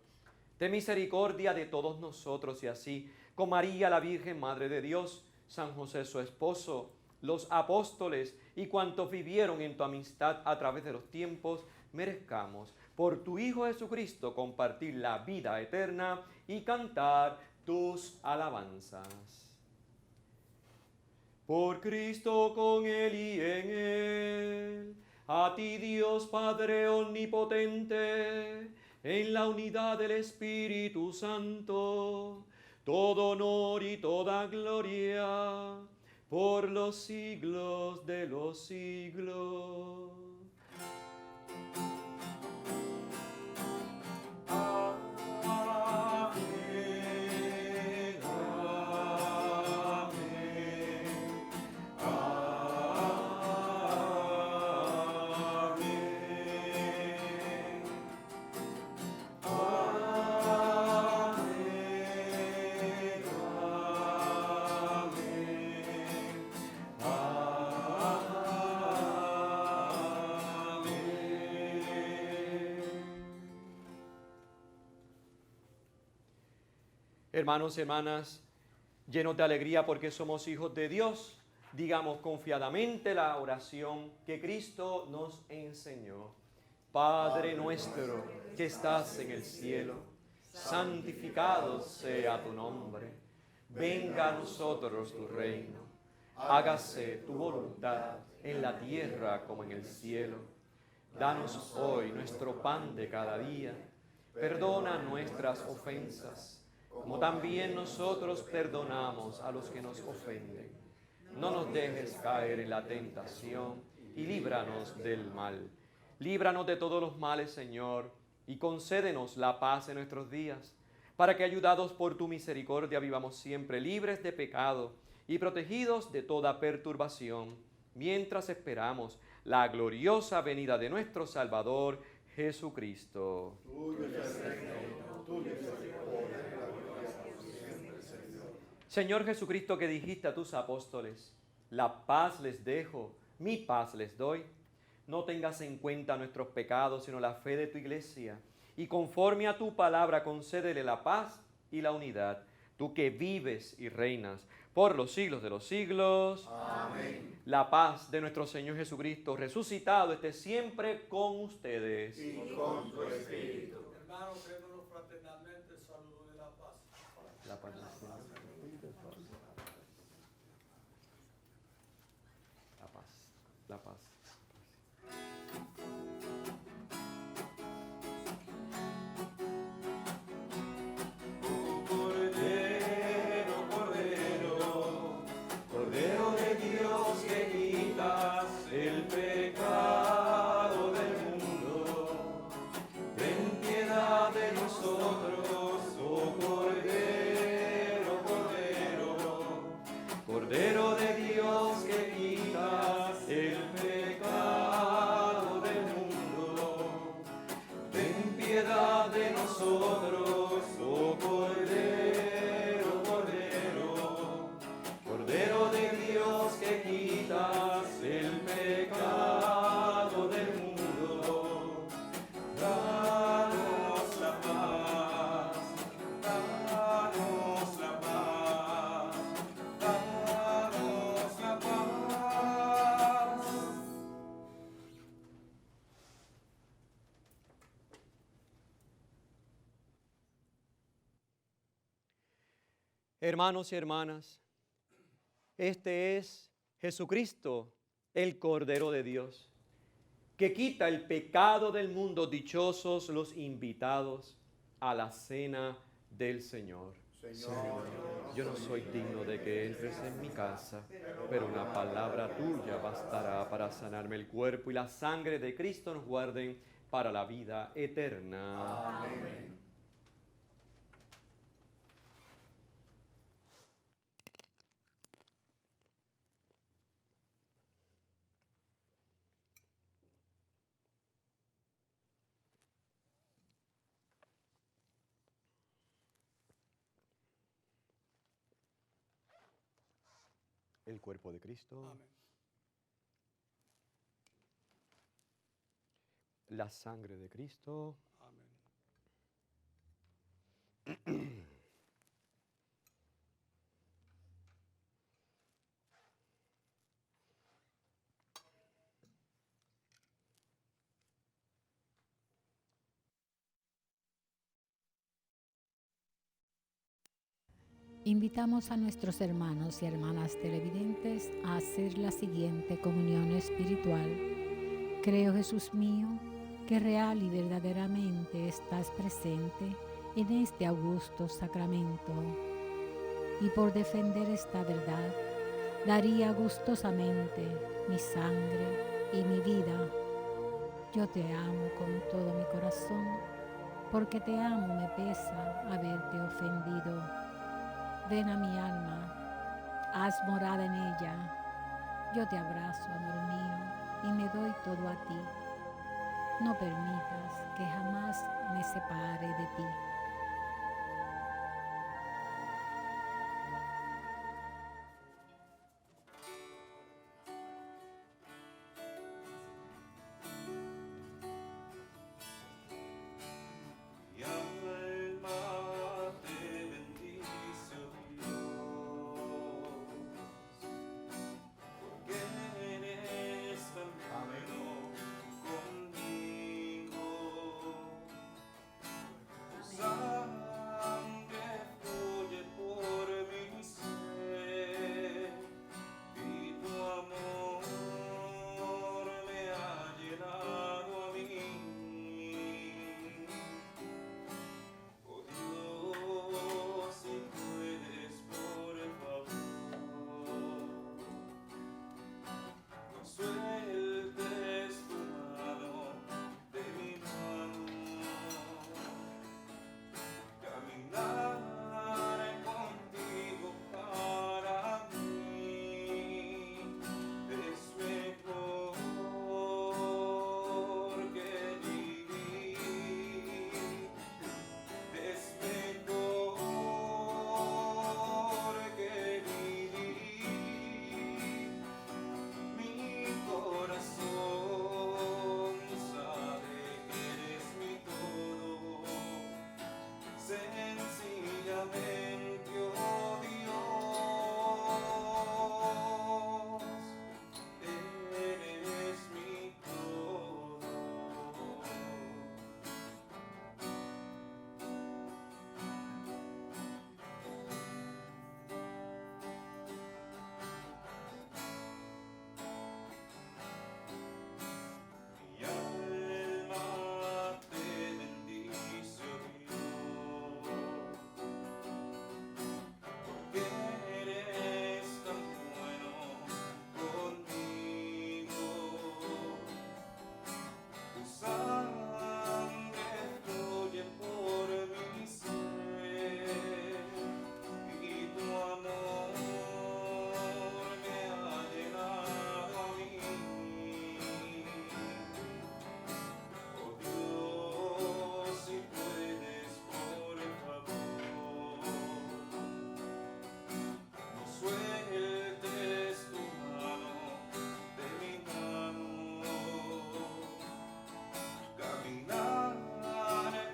Ten misericordia de todos nosotros, y así, con María la Virgen Madre de Dios, San José su esposo, los apóstoles y cuantos vivieron en tu amistad a través de los tiempos, merezcamos por tu Hijo Jesucristo compartir la vida eterna y cantar tus alabanzas. Por Cristo, con Él y en Él, a ti Dios Padre omnipotente, en la unidad del Espíritu Santo, todo honor y toda gloria, por los siglos de los siglos. Hermanos y hermanas, llenos de alegría porque somos hijos de Dios, digamos confiadamente la oración que Cristo nos enseñó. Padre nuestro que estás en el cielo, santificado sea tu nombre. Venga a nosotros tu reino. Hágase tu voluntad en la tierra como en el cielo. Danos hoy nuestro pan de cada día. Perdona nuestras ofensas, como también nosotros perdonamos a los que nos ofenden. No nos dejes caer en la tentación y líbranos del mal. Líbranos de todos los males, Señor, y concédenos la paz en nuestros días, para que, ayudados por tu misericordia, vivamos siempre libres de pecado y protegidos de toda perturbación, mientras esperamos la gloriosa venida de nuestro Salvador, Jesucristo. Tuyo es el reino, tuyo es el poder, la gloria por siempre, Señor. Señor Jesucristo, que dijiste a tus apóstoles, la paz les dejo, mi paz les doy. No tengas en cuenta nuestros pecados, sino la fe de tu iglesia. Y conforme a tu palabra, concédele la paz y la unidad. Tú que vives y reinas por los siglos de los siglos. Amén. La paz de nuestro Señor Jesucristo resucitado esté siempre con ustedes. Y con tu espíritu. Hermanos, démonos fraternalmente el saludo de la paz. La paz del Señor. La paz. La paz. Cordero de Dios que quitas el pecado del mundo, ten piedad de nosotros, oh Cordero, Cordero, Cordero de Dios que quitas el pecado del mundo, ten piedad de nosotros, oh Cordero, Cordero, Cordero de Dios que quitas el pecado del mundo, danos la paz, danos la paz, danos la paz. Hermanos y hermanas, este es Jesucristo, el Cordero de Dios, que quita el pecado del mundo. Dichosos los invitados a la cena del Señor. Señor, yo no soy digno de que entres en mi casa, pero una palabra tuya bastará para sanarme. El cuerpo y la sangre de Cristo nos guarden para la vida eterna. amén. el cuerpo de Cristo, Amén. la sangre de Cristo. Amén. Invitamos a nuestros hermanos y hermanas televidentes a hacer la siguiente comunión espiritual. Creo, Jesús mío, que real y verdaderamente estás presente en este augusto sacramento. Y por defender esta verdad, daría gustosamente mi sangre y mi vida. Yo te amo con todo mi corazón, porque te amo me pesa haberte ofendido. Ven a mi alma, haz morada en ella. Yo te abrazo, amor mío, y me doy todo a ti. No permitas que jamás me separe de ti. Mi alma te bendice, oh Dios, porque eres tan bueno conmigo. Tu sangre fluye por mi ser y tu amor me ha llenado a mí. Oh Dios, si puedes, por favor, no sueltes tu mano de mi mano. Caminar contigo para mí es mejor que vivir. Es mejor que vivir. Mi corazón sabe que eres mi todo. Sencillamente, oh Dios, eres mi todo. Mi alma te bendice, oh Dios, porque eres tan bueno conmigo. Tu sangre fluye por mi ser y tu amor me ha llenado a mí. Oh Dios, si puedes, por favor, no sueltes tu mano de mi mano. Caminar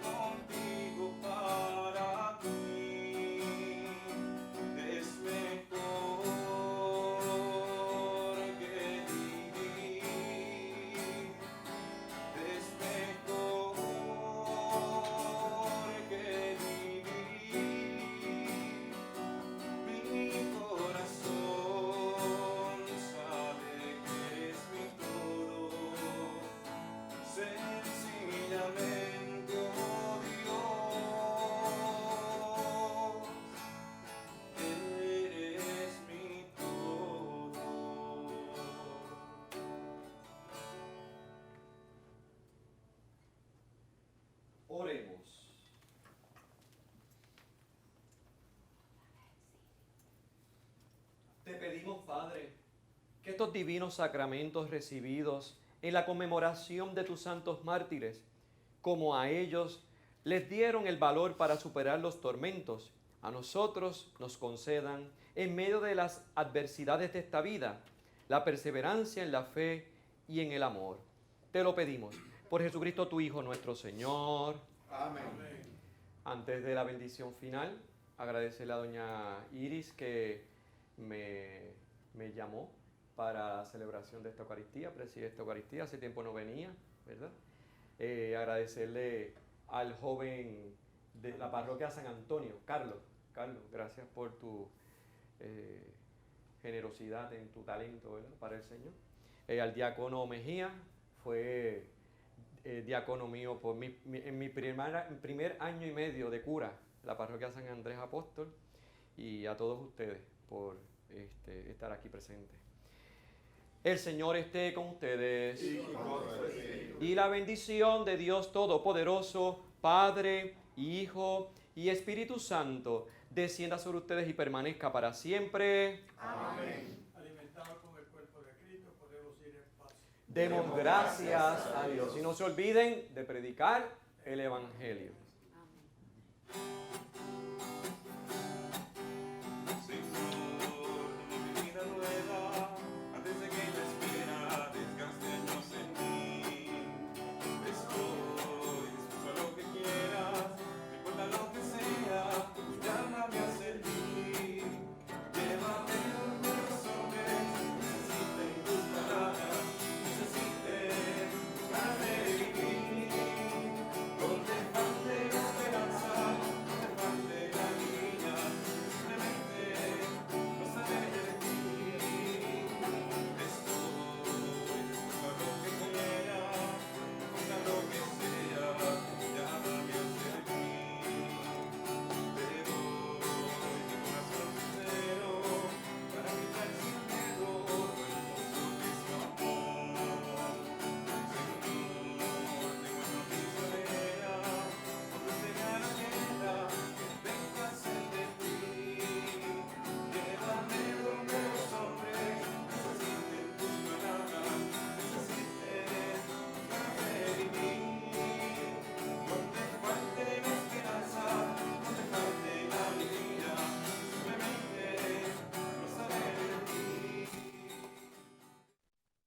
contigo para mí es mejor que vivir. Es mejor que vivir. Mi corazón sabe que eres mi todo. Sencillamente, oh Dios, eres mi todo. Oremos. Te pedimos, Padre, que estos divinos sacramentos recibidos en la conmemoración de tus santos mártires, como a ellos les dieron el valor para superar los tormentos, a nosotros nos concedan, en medio de las adversidades de esta vida, la perseverancia en la fe y en el amor. Te lo pedimos por Jesucristo tu Hijo nuestro Señor. Amén. Antes de la bendición final, agradecerle a doña Iris que me llamó para la celebración de esta Eucaristía, preside esta Eucaristía, hace tiempo no venía, ¿verdad? Agradecerle al joven de la parroquia San Antonio, Carlos, gracias por tu generosidad en tu talento, ¿verdad?, para el Señor. Al diácono Mejía, fue diácono mío en mi primer año y medio de cura, la parroquia San Andrés Apóstol, y a todos ustedes por estar aquí presentes. El Señor esté con ustedes. Y la bendición de Dios Todopoderoso, Padre, Hijo y Espíritu Santo, descienda sobre ustedes y permanezca para siempre. Amén. Alimentados con el cuerpo de Cristo, podemos ir en paz. Demos gracias a Dios. Y no se olviden de predicar el Evangelio. Amén.